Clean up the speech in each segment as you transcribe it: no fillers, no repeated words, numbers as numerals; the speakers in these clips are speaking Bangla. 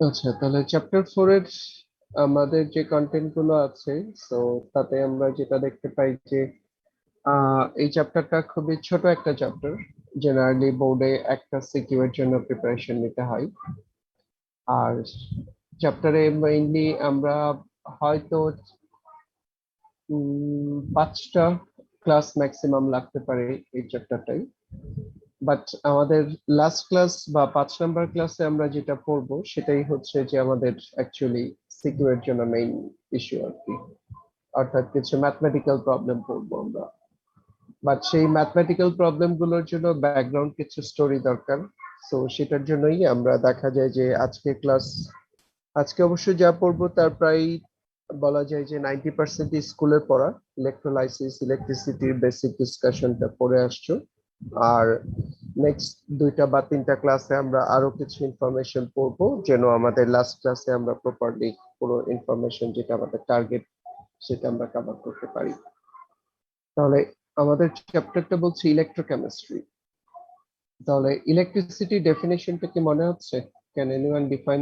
আচ্ছা, তাহলে চ্যাপ্টার 4 এর আমাদের যে কন্টেন্ট গুলো আছে, সো তাতে আমরা যেটা দেখতে পাই যে এই চ্যাপ্টারটা খুবই ছোট একটা চ্যাপ্টার। জেনারেলি বোর্ডে একটা সিকিউ এর জন্য প্রিপারেশন নিতে হয়। আর চ্যাপ্টারে মেইনলি আমরা হয়তো 5টা ক্লাস ম্যাক্সিমাম লাগতে পারে এই চ্যাপ্টারটাই। বাট আমাদের লাস্ট ক্লাস বা 5 নাম্বার ক্লাসে আমরা যেটা পড়বো সেটাই হচ্ছে যে আমাদের অ্যাকচুয়ালি সিকিউ এর জন্য মেইন ইস্যু আর কি। অর্থাৎ কিছু ম্যাথমেটিক্যাল প্রবলেম পড়বো আমরা। বাট সেই ম্যাথমেটিক্যাল প্রবলেম গুলোর জন্য ব্যাকগ্রাউন্ড কিছু স্টোরি দরকার। তো সেটার জন্যই আমরা দেখা যায় যে আজকে অবশ্য যা পড়বো তার প্রায় বলা যায় যে 90% স্কুলের পড়া। ইলেকট্রোলাইসিস, ইলেকট্রিসিটির বেসিক ডিসকাশনটা পড়ে আসছো। আর নেক্সট 2টা বা 3টা ক্লাসে আমরা আরো কিছু ইনফরমেশন পড়বো, যেন আমাদের লাস্ট ক্লাসে আমরা প্রপারলি পুরো ইনফরমেশন যেটা আমাদের টার্গেট সেটা আমরা কভার করতে পারি। তাহলে আমাদের চ্যাপ্টারটা বলছে ইলেকট্রোকেমিস্ট্রি। তাহলে ইলেকট্রিসিটি ডেফিনেশনটা কি মনে হচ্ছে? Can anyone define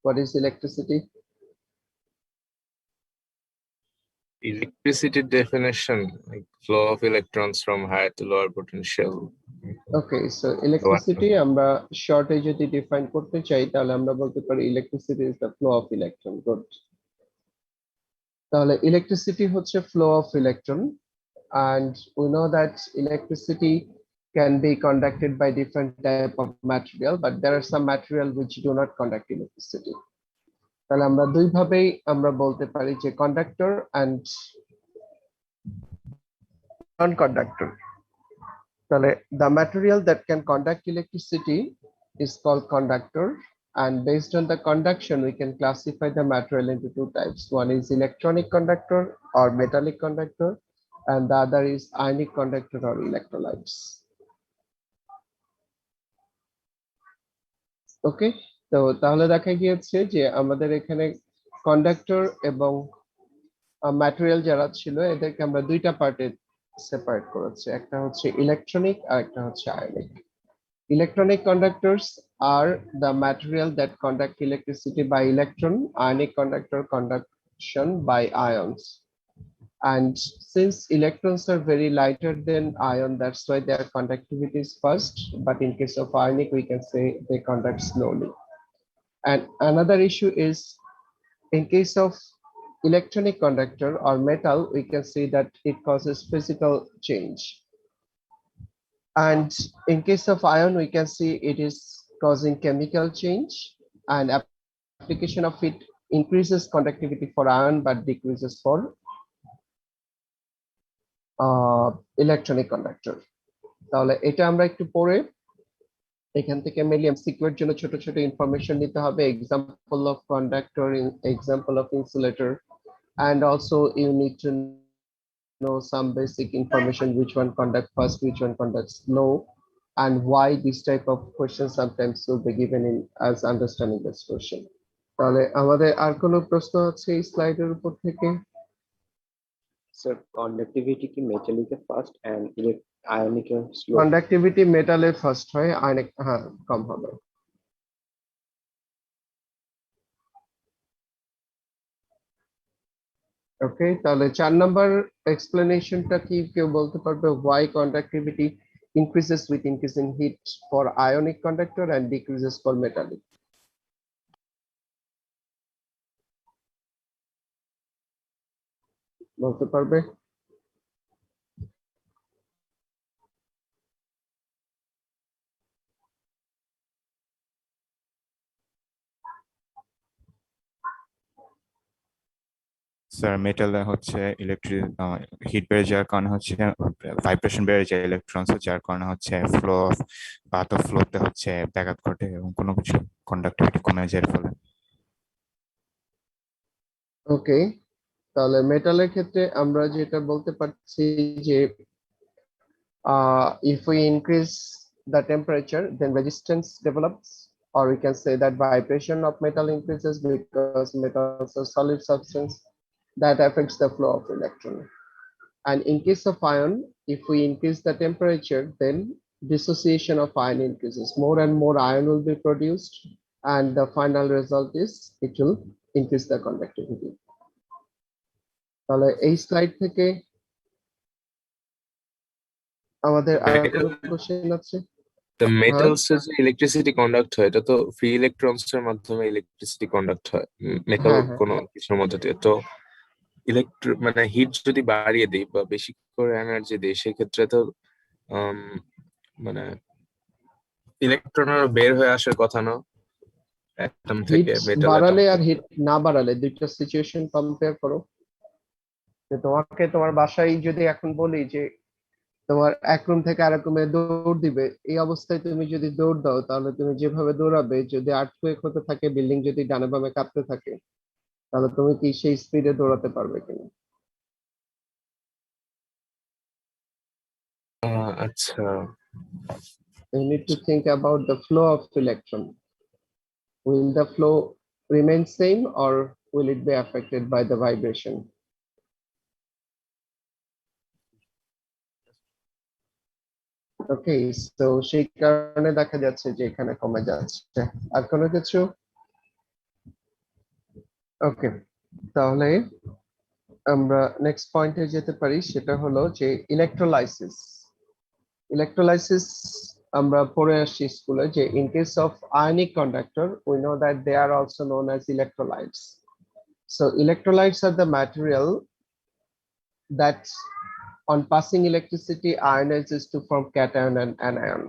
what is electricity? Electricity definition, like flow of electrons from higher to lower potential. Okay, so electricity আমরা শর্টে যদি ডিফাইন করতে চাই তাহলে আমরা বলতে পারি electricity is the flow of electron. Good. তাহলে ইলেকট্রিসিটি হচ্ছে flow of electron, and we know that electricity can be conducted by different type of material, but there are some material which do not conduct electricity. তাহলে আমরা দুই ভাবেই আমরা বলতে পারি যে কন্ডাক্টর and নন কন্ডাক্টর। তাহলে the material that can conduct electricity is called conductor, and based on the conduction we can classify the material into two types. One is electronic conductor or metallic conductor, and the other is ionic conductor or electrolytes. ওকে, তো তাহলে দেখা গিয়েছে যে আমাদের এখানে কন্ডাক্টর এবং ম্যাটেরিয়াল যারা ছিল এদেরকে আমরা 2টা পার্টে সেপারেট করেছি। একটা হচ্ছে ইলেকট্রনিক আর একটা হচ্ছে ionic. Electronic conductors are the material that conduct electricity by electron. Ionic conductor conduction by ions. And since electrons are very lighter than ion, that's why their conductivity is first. But in case of ionic, we can say they conduct slowly. And another issue is, in case of electronic conductor or metal, we can see that it causes physical change. And in case of ion, we can see it is causing chemical change, and application of it increases conductivity for ion but decreases for electronic conductor. তাহলে এটা আমরা একটু পরে এখান থেকে মেনলি এমসিকিউ এর জন্য ছোট ছোট ইনফরমেশন নিতে হবে। Example of conductor, example of insulator, and also you need to know some basic information, which one conduct fast, which one conducts slow, and why this type of questions sometimes will be given in as understanding this question. তাহলে আমাদের আর কোনো প্রশ্ন আছে এই স্লাইডের উপর থেকে? Sir, conductivity ki metallic है fast and ionic है slow. কন্ডাক্টিভিটি মেটালে ফার্স্ট হয়, আয়নিক হ্যাঁ কম হবে। ওকে, তাহলে 4 নাম্বার এক্সপ্লেনেশনটা কি কেউ বলতে পারবে? why conductivity increases with increasing heat for ionic conductor and decreases for metallic? বলতে পারবে? স্যার মেটালে হচ্ছে ইলেকট্রিক হিট বেড়ে যাওয়ার কারণে হচ্ছে ভাইব্রেশন বেড়ে যায় ইলেকট্রনস, যার কারণে হচ্ছে ফ্লো অফ পাথ অফ ফ্লোতে হচ্ছে ব্যাঘাত ঘটে এবং কোনো কিছু কন্ডাক্টিভিটি কমে যায় এর ফলে। ওকে, তাহলে মেটালের ক্ষেত্রে আমরা যেটা বলতে পারছি যে if we increase the temperature then resistance develops, or we can say that vibration of metal increases because metals are solid substance that affects the flow of electron. And in case of ion, if we increase the temperature then dissociation of ion increases. More and more ion will be produced, and the final result is it will increase the conductivity. তাহলে এই স্লাইড থেকে আমাদের আর কোনো কোশ্চেন আছে? The metals এর যে ইলেকট্রিসিটি কন্ডাক্ট হয় এটা তো ফ্রি ইলেকট্রনস এর মাধ্যমে ইলেকট্রিসিটি কন্ডাক্ট হয় মেটাল হ্যাঁ। কোনো কিছুর মধ্যে দিয়ে। তো মানে হিট যদি বাড়িয়ে দিই বা বেশি করে এনার্জি দিই সেক্ষেত্রে তো মানে ইলেকট্রনের বের হয়ে আসার কথা না অ্যাটম হিট থেকে মেটাল বাড়ালে আর হিট না বাড়ালে দুইটা সিচুয়েশন কম্পেয়ার করো। যে তোমাকে তোমার বাসায় যদি এখন বলি যে তোমার এক রুম থেকে আরেক রুমে দৌড় দিবে, এই অবস্থায় তুমি যদি দৌড় দাও তাহলে তুমি যেভাবে দৌড়াবে, যদি আর্থকুয়েক হতে থাকে, বিল্ডিং যদি ডানে বামে কাঁপতে থাকে, তাহলে তুমি কি সেই স্পিডে দৌড়াতে পারবে কিনা? আচ্ছা You need to think about the flow of electron. Will the flow remain same or will it be affected by the vibration? Okay, so সেই কারণে দেখা যাচ্ছে যে এখানে কমে যাচ্ছে। আর কোনো কিছু? ওকে, তাহলে আমরা নেক্সট পয়েন্টে যেতে পারি, সেটা হলো যে ইলেকট্রোলাইসিস। ইলেকট্রোলাইসিস আমরা পড়ে আসছি স্কুলে যে in case of ionic conductor we know that they are also known as electrolytes. So electrolytes are the material that on passing electricity ionizes to form cation and anion.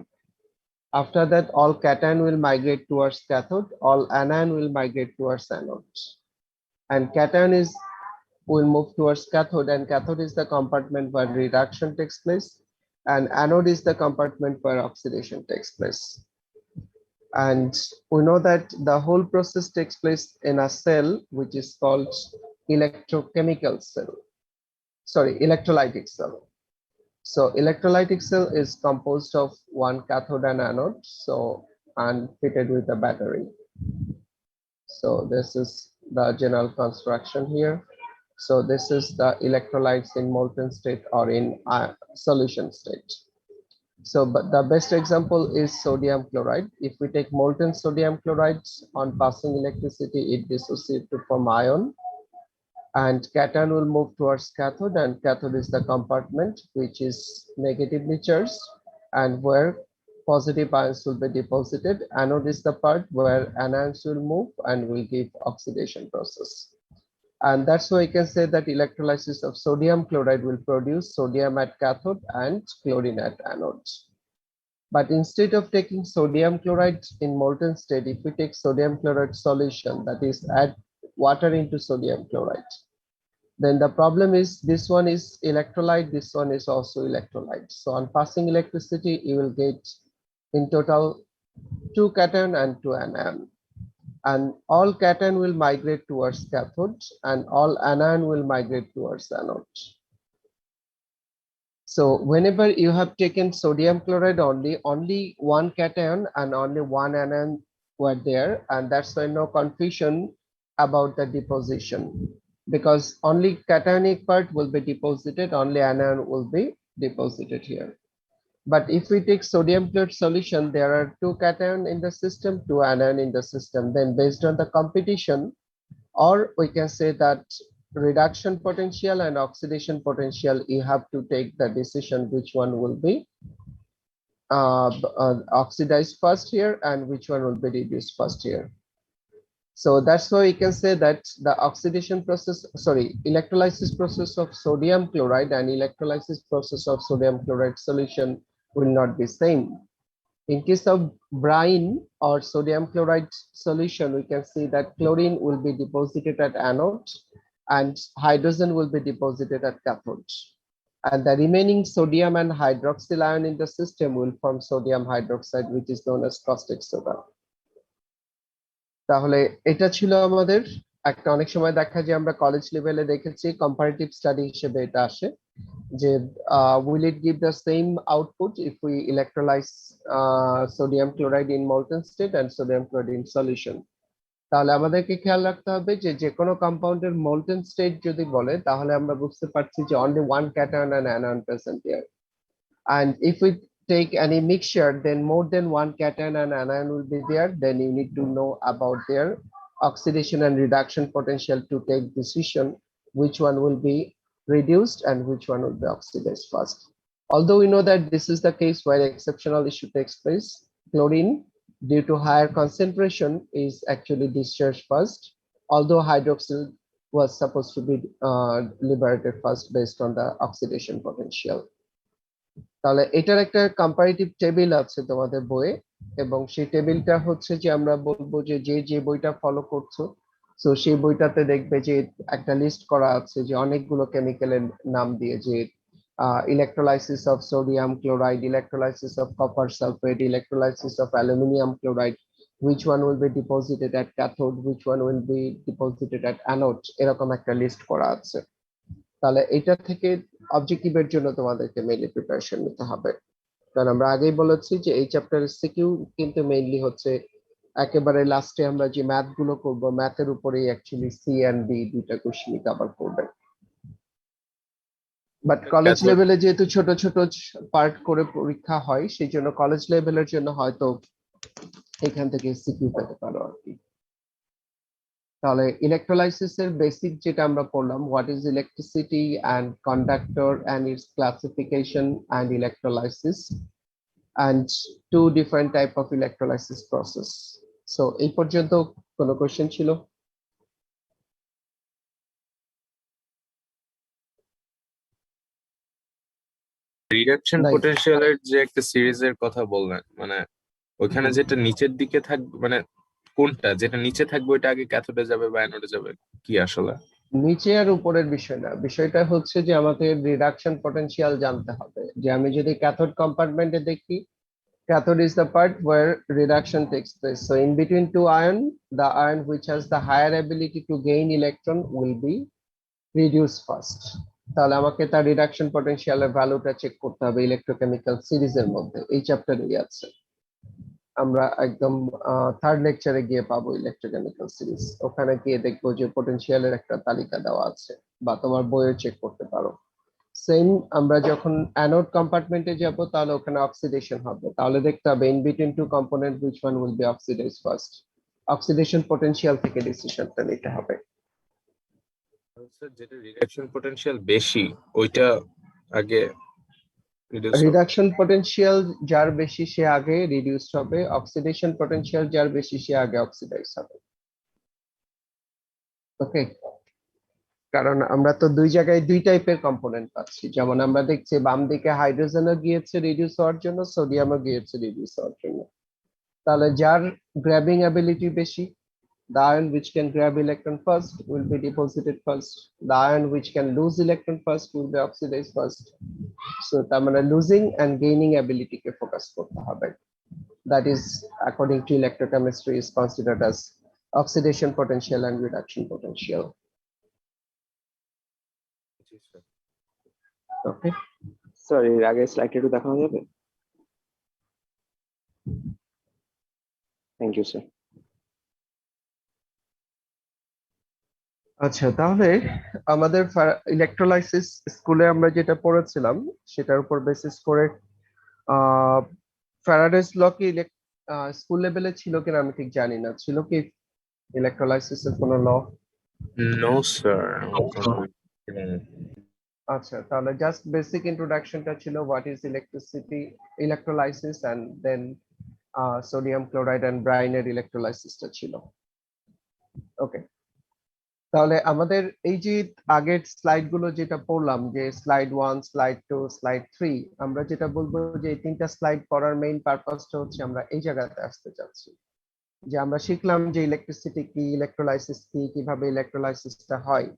After that, all cation will migrate towards cathode, all anion will migrate towards anode. And cation will move towards cathode, and cathode is the compartment where reduction takes place, and anode is the compartment where oxidation takes place. And we know that the whole process takes place in a cell which is called electrochemical cell. Sorry, electrolytic cell. So electrolytic cell is composed of one cathode and anode, so and fitted with a battery. So this is the general construction here. So this is the electrolytes in molten state or in solution state. So but the best example is sodium chloride. If we take molten sodium chloride, on passing electricity it dissociates to form ion, and cation will move towards cathode, and cathode is the compartment which is negatively charged and where positive ions will be deposited. Anode is the part where anions will move and will give oxidation process. And that's why you can say that electrolysis of sodium chloride will produce sodium at cathode and chlorine at anode. But instead of taking sodium chloride in molten state, if we take sodium chloride solution, that is add water into sodium chloride, then the problem is this one is electrolyte, this one is also electrolyte. So on passing electricity, you will get in total 2 cation and 2 anion. And all cation will migrate towards cathode and all anion will migrate towards anode. So whenever you have taken sodium chloride only one cation and only one anion were there, and that's why no confusion about the deposition, because only cationic part will be deposited, only anion will be deposited here. But if we take sodium chloride solution, there are 2 cation in the system, 2 anion in the system. Then based on the competition, or we can say that reduction potential and oxidation potential, you have to take the decision which one will be oxidized first here and which one will be reduced first here. So that's why we can say that the oxidation process, sorry, electrolysis process of sodium chloride and electrolysis process of sodium chloride solution will not be same. In case of brine or sodium chloride solution, we can see that chlorine will be deposited at anode and hydrogen will be deposited at cathode. And the remaining sodium and hydroxyl ion in the system will form sodium hydroxide, which is known as caustic soda. তাহলে এটা ছিল আমাদের একটা, অনেক সময় দেখা যায় আমরা কলেজ লেভেলে দেখেছি কম্পারেটিভ স্টাডি হিসেবে এটা আসে যে will it give the same output if we electrolyze sodium chloride in molten state and sodium chloride in solution. তাহলে আমাদেরকে খেয়াল রাখতে হবে যে যে কোনো কম্পাউন্ডের molten state যদি বলে তাহলে আমরা বুঝতে পারছি যে only one cation and anion present here. And if we take any mixture, then more than one cation and anion will be there. Then you need to know about their oxidation and reduction potential to take decision which one will be reduced and which one will be oxidized first. Although we know that this is the case where exceptional issue takes place, chlorine due to higher concentration is actually discharged first, although hydroxyl was supposed to be liberated first based on the oxidation potential. তাহলে এটার একটা কম্পারেটিভ টেবিল আছে তোমাদের বইয়ে, এবং সেই টেবিলটা হচ্ছে যে আমরা বলবো যে যে বইটা ফলো করছো, সো সেই বইটাতে দেখবে যে একটা লিস্ট করা আছে যে অনেকগুলো কেমিক্যালের নাম দিয়ে, যে electrolysis of sodium chloride, electrolysis of copper sulfate, electrolysis of aluminium chloride, which one will be deposited at cathode, which one will be deposited at anode, এরকম একটা লিস্ট করা আছে। তাহলে এটা থেকে অবজেক্টিভের জন্য তোমাদেরকে মেইনলি প্রিপারেশন নিতে হবে, কারণ আমরা আগেই বলেছি যে এই চ্যাপ্টারের সিকিউ কিন্তু মেইনলি হচ্ছে একেবারে লাস্টে আমরা যে ম্যাথ গুলো করব, ম্যাথের উপরেই অ্যাকচুয়ালি সি এন্ড ডি দুইটা কোশ্চেনই কভার করবে। বাট কলেজ লেভেলে যেহেতু ছোট ছোট পার্ট করে পরীক্ষা হয়, সেই জন্য কলেজ লেভেলের জন্য হয়তো এখান থেকে সিকিউ পেতে পারো আর কি। তাহলে ইলেকট্রোলাইসিসের বেসিক যেটা আমরা পড়লাম, what is electricity and conductor and its classification and electrolysis and two different type of electrolysis process. So এই পর্যন্ত কোনো কোশ্চেন ছিল? রিডাকশন নাই। পোটেনশিয়ালের যে একটা সিরিজের কথা বললেন, মানে ওখানে যেটা নিচের দিকে থাকবে, মানে কোনটা যেটা নিচে থাকবে ওইটা আগে ক্যাথোডে যাবে বা অ্যানোডে যাবে কি আসলে? নিচে আর উপরের বিষয় না, বিষয়টা হচ্ছে যে আমাদের রিডাকশন পটেনশিয়াল জানতে হবে। যে আমি যদি ক্যাথোড কম্পার্টমেন্টে দেখি, cathode is the part where reduction takes place. So in between two ion, the ion which has the higher ability to gain electron will be reduced first. তাহলে আমাকে তার রিডাকশন পটেনশিয়ালের ভ্যালুটা চেক করতে হবে ইলেকট্রোকেমিক্যাল সিরিজের মধ্যে, এই চ্যাপ্টারেই আছে। আমরা একদম থার্ড লেকচারে গিয়ে পাবো ইলেকট্রোকেমিক্যাল সিরিজ, ওখানে গিয়ে দেখবো যে পটেনশিয়ালের একটা তালিকা দেওয়া আছে, বা তোমার বইয়ে চেক করতে পারো। সেম আমরা যখন অ্যানোড কম্পার্টমেন্টে যাব, তাহলে ওখানে অক্সিডেশন হবে, তাহলে দেখতে হবে in between two component which one will be oxidise first. Oxidation potential থেকে ডিসিশনটা নিতে হবে। যেটা রিডাকশন পোটেনশিয়াল বেশি ওইটা আগে reduce হবে। রিডাকশন পটেনশিয়াল যার বেশি সে আগে রিডিউসড হবে, অক্সিডেশন পটেনশিয়াল যার বেশি সে আগে অক্সিডাইজ হবে। ওকে, কারণ আমরা তো দুই জায়গায় দুই টাইপের কম্পোনেন্ট পাচ্ছি, যেমন আমরা দেখছি বাম দিকে হাইড্রোজেনও গিয়েছে রিডিউস হওয়ার জন্য, সোডিয়ামও গিয়েছে রিডিউস হওয়ার জন্য। তাহলে যার গ্র্যাবিং অ্যাবিলিটি বেশি, the ion which can grab electron first will be deposited first, the ion which can lose electron first will be oxidized first. So তার মানে losing and gaining ability K focus করতে হবে, that is according to electrochemistry is considered as oxidation potential and reduction potential. Okay, sir এর আগে স্লাইডটা একটু দেখানো যাবে? Thank you sir. আচ্ছা, তাহলে আমাদের ইলেকট্রোলাইসিস স্কুলে আমরা যেটা পড়েছিলাম সেটার উপর বেসিস করে ফ্যারাডেস ল কি স্কুল লেভেলে ছিল কিনা আমি ঠিক জানি না, ছিল কি ইলেকট্রোলাইসিসের কোনো ল? No sir. আচ্ছা, তাহলে জাস্ট বেসিক ইন্ট্রোডাকশনটা ছিল what is electricity, electrolysis and then sodium chloride and ব্রাইনের ইলেকট্রোলাইসিসটা ছিল। ওকে, তাহলে আমাদের এই যে আগের স্লাইড গুলো যেটা পড়লাম, যে স্লাইড 1, স্লাইড 2, স্লাইড 3, আমরা যেটা বলবো যে এই তিনটা স্লাইড পড়ার মেইন পারপাসটা হচ্ছে আমরা এই জায়গাতে আসতে চাচ্ছি, যে আমরা শিখলাম যে ইলেকট্রিসিটি কি, ইলেকট্রোলাইসিস কি, কিভাবে ইলেকট্রোলাইসিসটা হয়।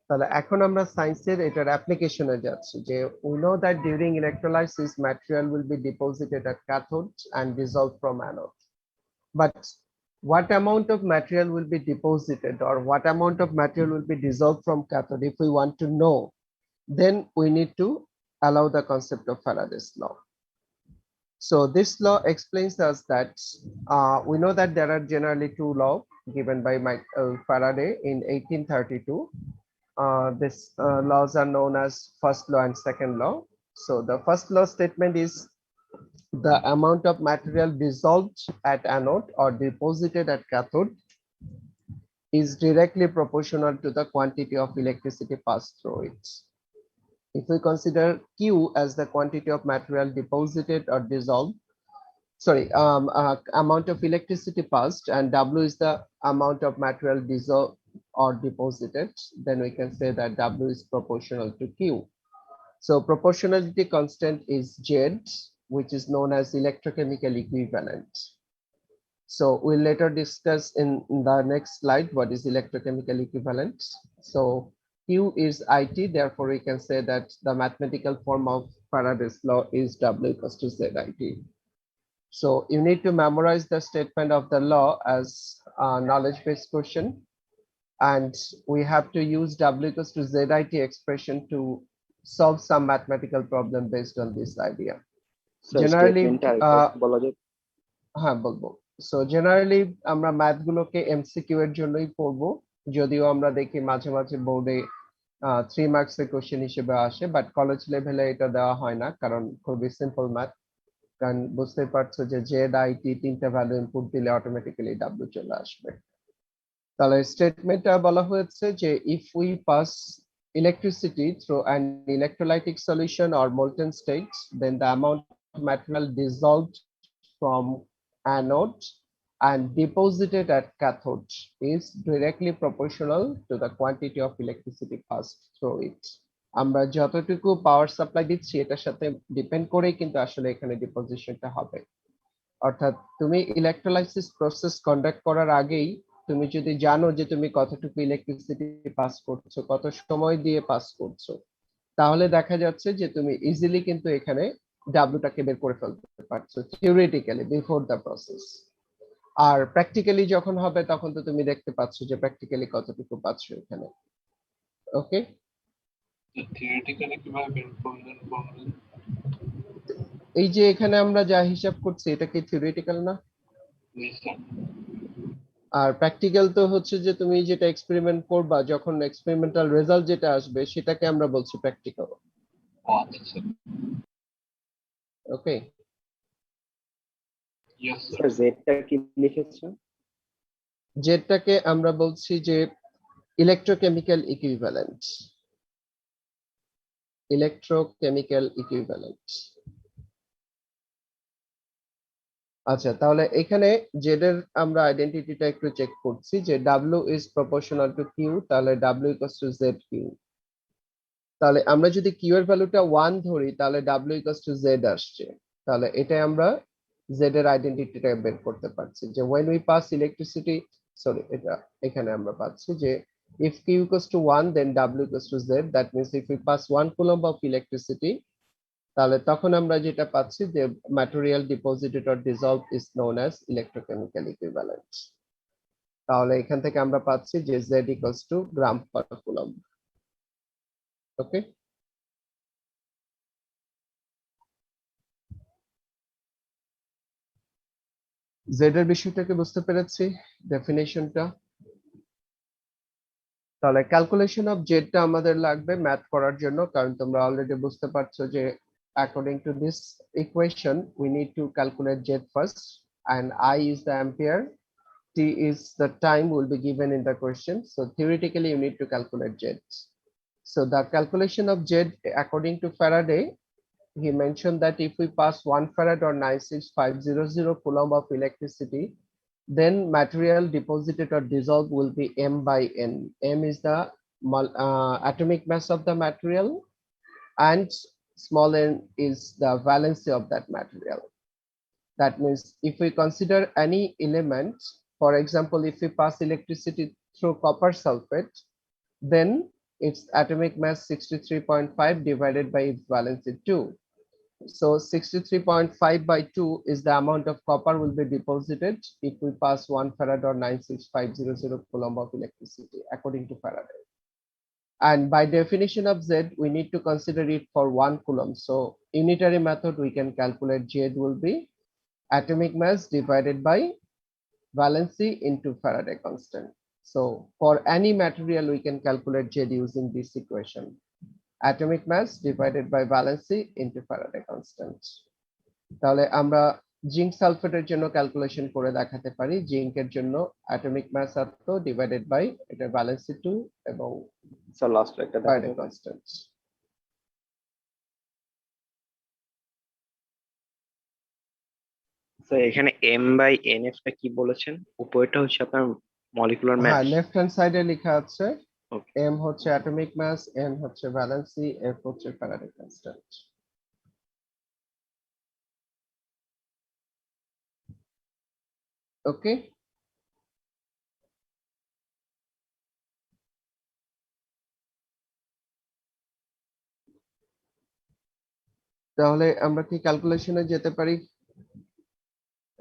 তাহলে এখন আমরা সায়েন্সের এটার অ্যাপ্লিকেশনে যাচ্ছি, যে we know that during electrolysis material will be deposited at cathode and dissolved from anode, but what amount of material will be deposited or what amount of material will be dissolved from cathode, if we want to know, then we need to allow the concept of Faraday's law. So this law explains us that we know that there are generally two laws given by Michael Faraday in 1832. These laws are known as first law and second law. So the first law statement is the amount of material dissolved at anode or deposited at cathode is directly proportional to the quantity of electricity passed through it. If we consider Q as the quantity of material deposited or dissolved, amount of electricity passed, and W is the amount of material dissolved or deposited, then we can say that W is proportional to Q. So proportionality constant is Z, which is known as electrochemical equivalent. So we'll later discuss in the next slide what is electrochemical equivalent. So Q is IT, therefore we can say that the mathematical form of Faraday's law is W equals to ZIT. So you need to memorize the statement of the law as a knowledge-based question. And we have to use W equals to ZIT expression to solve some mathematical problem based on this idea. Generally, হ্যাঁ বলবো। সো জেনারেলি আমরা ম্যাথ গুলোকে এমসিকিউ এর জন্যই পড়বো, যদিও আমরা দেখি মাঝে মাঝে বোর্ডে 3 মার্কস এর কোশ্চেন হিসেবে আসে, বাট কলেজ লেভেলে এটা দেওয়া হয় না, কারণ খুবই সিম্পল ম্যাথ। কারণ বুঝতে পারছো যে জেড আইটি তিনটা ভ্যালু ইনপুট দিলে অটোমেটিক্যালি ডাব্লিউ চলে আসবে। তাহলে স্টেটমেন্টটা বলা হয়েছে যে if we pass electricity through an electrolytic solution or molten state, then the amount of material dissolved from anode and deposited at cathode is directly proportional to the quantity of electricity passed through it. আমরা যতটুকু পাওয়ার সাপ্লাই দিচ্ছি এটার সাথে ডিপেন্ড করেই কিন্তু আসলে এখানে ডিপোজিশনটা হবে। অর্থাৎ তুমি ইলেকট্রোলাইসিস প্রসেস কন্ডাক্ট করার আগেই তুমি যদি জানো যে তুমি কতটুকু ইলেকট্রিসিটি পাস করছো, কত সময় দিয়ে পাস করছো, তাহলে দেখা যাচ্ছে যে তুমি ইজিলি কিন্তু এখানে ডাব্লিউটাকে বের করে ফেলতে পারছো থিওরিটিক্যালি বিফোর দ্য প্রসেস। আর প্র্যাকটিক্যালি যখন হবে তখন তো তুমি দেখতে পাচ্ছ যে প্র্যাকটিক্যালি কতটুকু পাচ্ছ এখানে। ওকে, থিওরিটিক্যালি কিভাবে বের করবেন? এই যে এখানে আমরা যা হিসাব করছি এটা কি থিওরিটিক্যাল না? আর প্র্যাকটিক্যাল তো হচ্ছে যে তুমি যেটা এক্সপেরিমেন্ট করবা, যখন এক্সপেরিমেন্টাল রেজাল্ট যেটা আসবে সেটাকে আমরা বলছি প্র্যাকটিক্যাল। ওকে, স্যার জেডটা কি লিখেছেন? জেডটাকে আমরা বলছি যে ইলেকট্রোকেমিক্যাল ইকুইভ্যালেন্ট। Electrochemical equivalent. আচ্ছা, তাহলে এখানে জেড এর আমরা আইডেন্টিটিটা একটু চেক করছি যে W is proportional to Q, তাহলে W equals to Z Q. তাহলে আমরা যদি কিউ এর ভ্যালুটা 1 ধরি তাহলে ডাব্লিউ ইকুয়ালস টু জেড আসছে। তাহলে এটাই আমরা জেড এর আইডেন্টিটিটা বের করতে পারছি যে when we pass electricity, sorry এটা এখানে আমরা পাচ্ছি যে if q equals to 1 then w equals to z, that means if we pass 1 coulomb of electricity, তাহলে তখন আমরা যেটা পাচ্ছি যে material deposited or dissolved is known as electrochemical equivalent। তাহলে এখান থেকে আমরা পাচ্ছি যে z equals to gram per coulomb। Okay, Z এর বিষয়টাকে বুঝতে পেরেছি, ডেফিনেশনটা। তাহলে ক্যালকুলেশন অফ জেডটা আমাদের লাগবে ম্যাথ করার জন্য, কারণ তোমরা অলরেডি বুঝতে পারছো যে according to this equation we need to calculate z first, and I is the ampere, t is the time will be given in the question, so theoretically you need to calculate z. So the calculation of z according to Faraday, he mentioned that if we pass 1 farad or 96500 coulomb of electricity, then material deposited or dissolved will be m by n. M is the atomic mass of the material, and small n is the valency of that material. That means if we consider any element, for example, if we pass electricity through copper sulfate, then its atomic mass 63.5 divided by its valency 2. So 63.5 by 2 is the amount of copper will be deposited if we pass 1 farad or 96500 coulomb of electricity according to Faraday. And by definition of Z, we need to consider it for 1 coulomb. So unitary method, we can calculate Z will be atomic mass divided by valency into Faraday constant. So for any material, we can calculate Z using this equation. Atomic mass divided by valency into Faraday constant. তাহলে আমরা জিঙ্ক সালফেটের জন্য ক্যালকুলেশন করে দেখাতে পারি। জিঙ্কের জন্য অ্যাটমিক মাস এত ডিভাইডেড বাই এটা ভ্যালেন্সি 2 এবং স্যার লাস্ট একটা দেখা ফ্যারাডে যাবে। কনস্ট্যান্ট। স্যার এখানে M/NF টা কি বলেছেন? উপরেরটা হচ্ছে আপনার মলিকুলার হ্যাঁ, মাস। লেফট হ্যান্ড সাইডে লেখা আছে ওকে এম হচ্ছে অ্যাটমিক মাস, এন হচ্ছে ভ্যালেন্সি, এফ হচ্ছে ফ্যারাডে কনস্ট্যান্ট। ওকে, তাহলে আমরা কি ক্যালকুলেশনে যেতে পারি?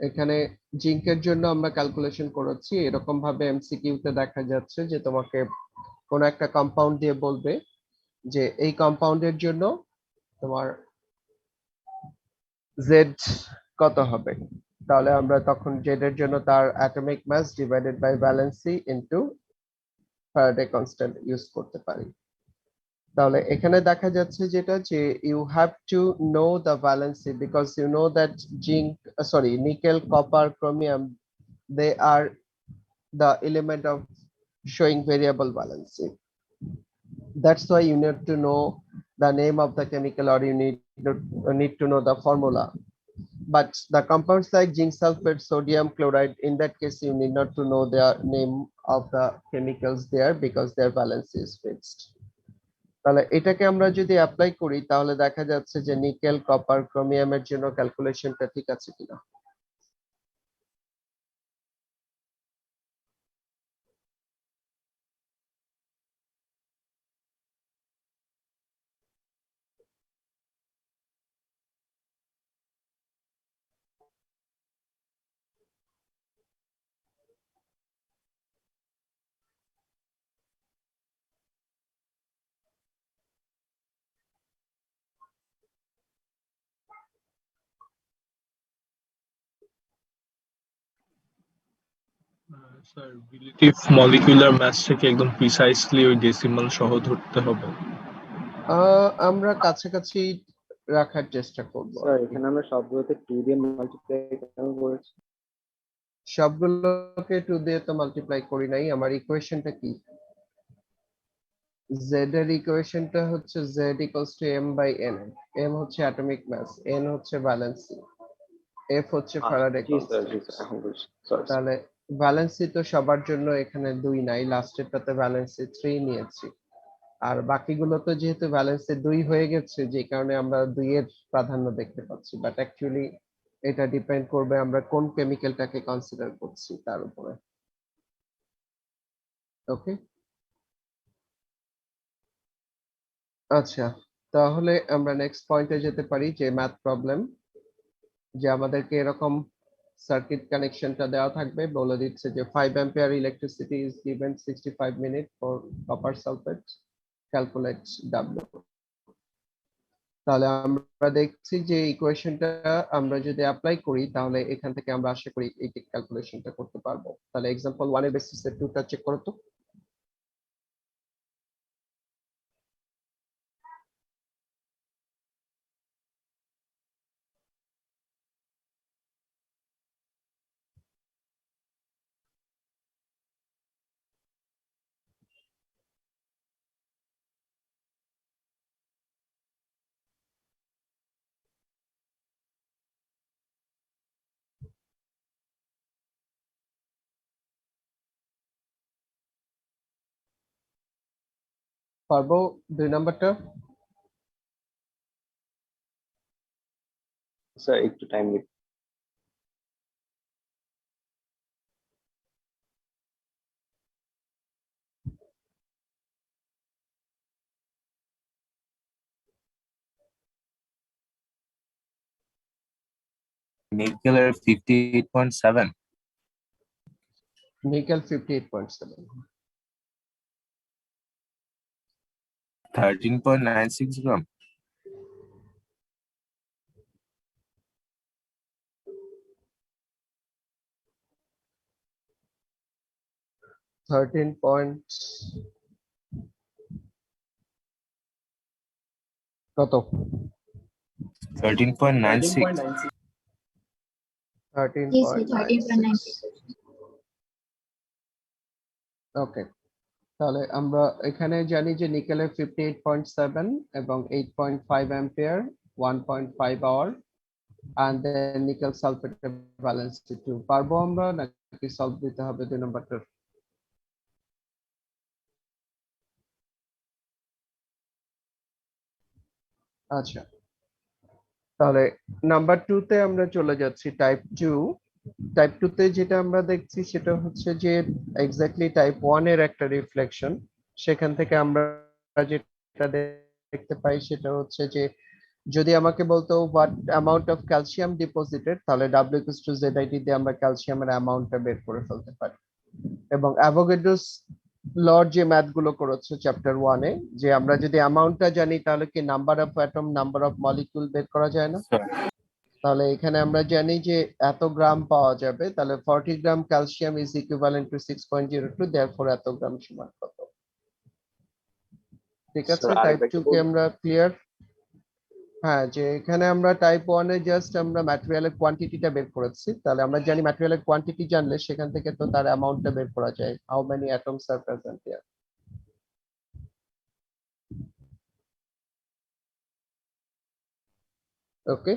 এখানে জিঙ্কের জন্য আমরা ক্যালকুলেশন করেছি এরকম ভাবে এমসিকিউ তে দেখা যাচ্ছে যে তোমাকে কোন একটা কম্পাউন্ড দিয়ে বলবে যে এই কম্পাউন্ডের জন্য তোমার জেড কত হবে। তাহলে আমরা তখন জেড এর জন্য তার atomic mass divided by valency into Faraday constant use করতে পারি। তাহলে এখানে দেখা যাচ্ছে যেটা যে you have to know the valency because you know that zinc sorry nickel copper chromium they are the element of showing variable valency. That's why you need to know the name of the chemical or you need to know the formula. But the compounds like zinc sulfate, sodium chloride, in that case you need not to know the name of the chemicals there because their valency is fixed. তাহলে এটাকে আমরা যদি অ্যাপ্লাই করি তাহলে দেখা যাচ্ছে যে নিকেল কপার ক্রোমিয়ামের জন্য ক্যালকুলেশনটা ঠিক আছে কিনা। স্যার রিলেটিভ মলিকিউলার মাস থেকে একদম প্রিসাইসলি ওই ডেসিমাল সহ ধরতে হবে। আমরা কাছাকাছি রাখার চেষ্টা করব। স্যার এখানে আমরা সবগুলোতে 2 দিয়ে মাল্টিপ্লাই কেন করেছি? সবগুলোকে 2 দিয়ে তো মাল্টিপ্লাই করি নাই। আমার ইকুয়েশনটা কি? z এর ইকুয়েশনটা হচ্ছে z equals to m by n। m হচ্ছে অ্যাটমিক মাস, n হচ্ছে ভ্যালেন্সি, f হচ্ছে ফ্যারাডে জি স্যার জি কনস্ট্যান্ট। স্যার এখন বুঝছি। সরি তাহলে ভ্যালেন্সি তো সবার জন্য এখানে 2 নাই, লাস্টেরটাতে ভ্যালেন্সি 3 নিয়েছি। আর বাকিগুলো তো যেহেতু ভ্যালেন্সি 2 হয়ে গেছে যে কারণে আমরা 2 এর প্রাধান্য দেখতে পাচ্ছি, বাট অ্যাকচুয়ালি এটা ডিপেন্ড করবে আমরা কোন কেমিক্যালটাকে কনসিডার করছি তার উপরে। ওকে, আচ্ছা, তাহলে আমরা নেক্সট পয়েন্টে যেতে পারি যে ম্যাথ প্রবলেম, যে আমাদেরকে এরকম সার্কিট কানেকশনটা দেওয়া থাকবে, বলে দিচ্ছে যে 5 ampere electricity is given 65 minute for copper sulphate, calculate W। তাহলে আমরা দেখছি যে ইকুয়েশনটা আমরা যদি অ্যাপ্লাই করি তাহলে এখান থেকে আমরা আশা করি এই ক্যালকুলেশনটা করতে পারবো। তাহলে एग्जांपल 1 এর বেসিসে 2টা চেক করো তো। পারবো 2 নাম্বারটা? স্যার একটু টাইম নিন। নিকেলের 58.7, নিকেল 58.7, 13.96 গ্রাম। 13 পয়েন্ট কত? 13.96। জি স্যার 13.96 13.96 ওকে, তাহলে আমরা এখানে জানি যে নিকেলের 58.7 এবং 8.5 ampere 1.5 hour and then nickel সালফেটের ব্যালেন্স 2 পারবো আমরা নাকি সলভ দিতে হবে 2 নম্বরটার? আচ্ছা, তাহলে নাম্বার 2 তে আমরা চলে যাচ্ছি। টাইপ 2 তে যেটা আমরা দেখছি সেটা হচ্ছে যে এক্স্যাক্টলি টাইপ 1 এর একটা রিফ্লেকশন। সেখান থেকে আমরা যেটা দেখতে পাই সেটা হচ্ছে যে যদি আমাকে বলতো what amount of calcium deposited, তাহলে W ইকুয়ালস টু ZIT দিয়ে আমরা ক্যালসিয়ামের অ্যামাউন্টটা বের করে ফেলতে পারি। এবং অ্যাভোগাড্রোস লর যে ম্যাথ গুলো করেছে চ্যাপ্টার 1 এ, যে আমরা যদি অ্যামাউন্টটা জানি তাহলে কি number of atom number of molecule বের করা যায় না? তাহলে এখানে আমরা জানি যে এত গ্রাম পাওয়া যাবে, তাহলে 40 গ্রাম calcium is equivalent to 6.02, therefore এত গ্রাম সমান কত? ঠিক আছে, Sir, টাইপ আরেকবার 2 একটু কে বলুন। আমরা ক্লিয়ার? হ্যাঁ, যে এখানে আমরা টাইপ 1 এ জাস্ট আমরা ম্যাটেরিয়ালের কোয়ান্টিটিটা বের করেছি, তাহলে আমরা জানি ম্যাটেরিয়ালের কোয়ান্টিটি জানলে সেখান থেকে তো তার অ্যামাউন্টটা বের করা যায়, how many atoms R present here. Okay,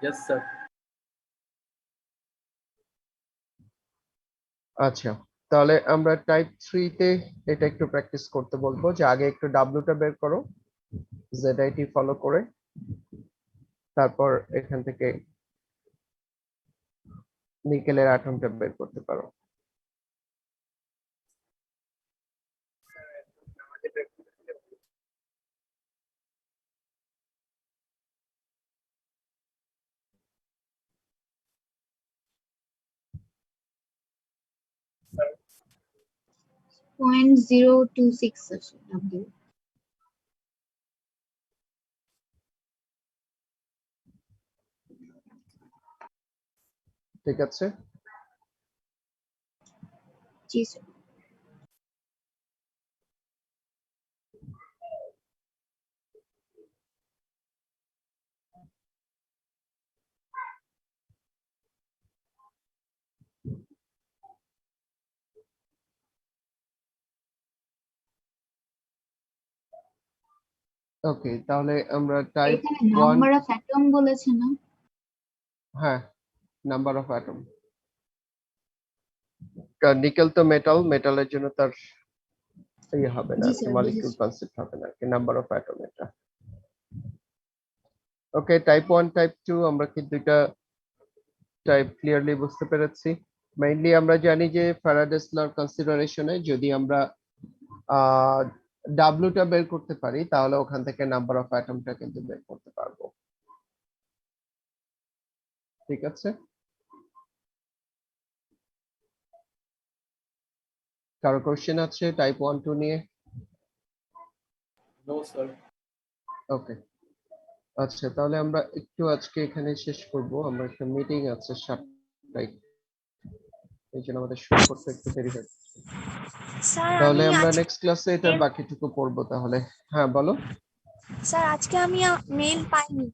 Yes, sir. আচ্ছা, তাহলে আমরা টাইপ 3 তে এটা একটু প্র্যাকটিস করতে বলবো, যে আগে একটু ডাব্লিউটা বের করো ZIT ফলো করে, তারপর এখান থেকে নিকেলের অ্যাটমটা বের করতে পারো। .026 স্যার W ঠিক আছে, জি স্যার। ওকে, তাহলে আমরা টাইপ এখানে 1, নাম্বার অফ অ্যাটম বলেছে না? হ্যাঁ নাম্বার অফ অ্যাটম, কারণ নিকেল তো মেটাল, মেটালের জন্য তার ইয়ে হবে না, জি স্যার মলিকিউল বুঝেছি। কনসেপ্ট হবে না, কি নাম্বার অফ অ্যাটম এটা। ওকে, টাইপ 1 টাইপ 2 আমরা কি দুইটা টাইপ ক্লিয়ারলি বুঝতে পেরেছি। মেইনলি আমরা জানি যে ফ্যারাডেস লর কনসিডারেশনে যদি আমরা ডাব্লিউটা বের করতে পারি তাহলে ওখান থেকে নাম্বার অফ অ্যাটমটা কিন্তু বের করতে পারবো। ঠিক আছে, কারো কোশ্চেন আছে টাইপ 1 2 নিয়ে? No, sir. ওকে, আচ্ছা, তাহলে আমরা একটু আজকে এখানে শেষ করব, আমরা একটা মিটিং আছে 7টায়, এই জন্য আমাদের শুরু করতে একটু দেরি হয়। স্যার তাহলে আমি আমরা আজ নেক্সট ক্লাসে এটার mail- বাকিটুকু পড়বো তাহলে। হ্যাঁ বলো। স্যার আজকে আমি মেইল পাইনি।